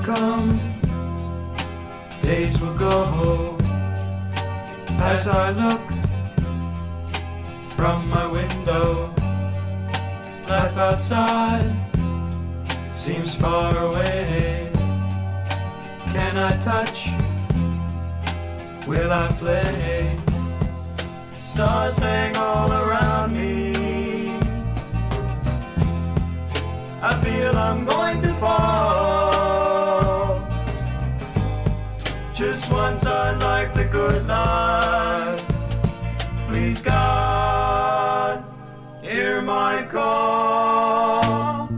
come, days will go. As I look from my window, life outside seems far away. Can I touch? Will I play? Stars hang all around me. I feel I'm going to fall. Just once I'd like the good life. Please God, hear my call.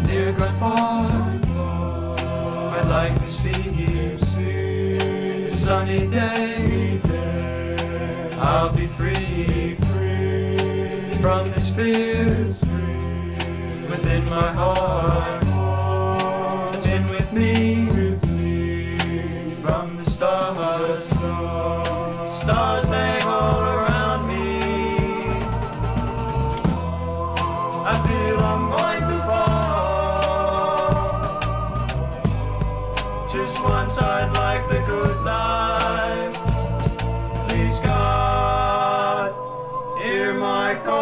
Dear grandpa, I'd like to see a sunny day. I'll be free from this fear within my heart. It's in with me from the stars. Stars hang all around me. I feel I'm going to fall. Just once I'd like the good life. Please God, hear my call.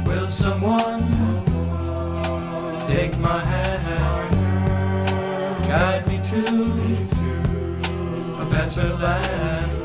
Will someone take my hand, guide me to a better land?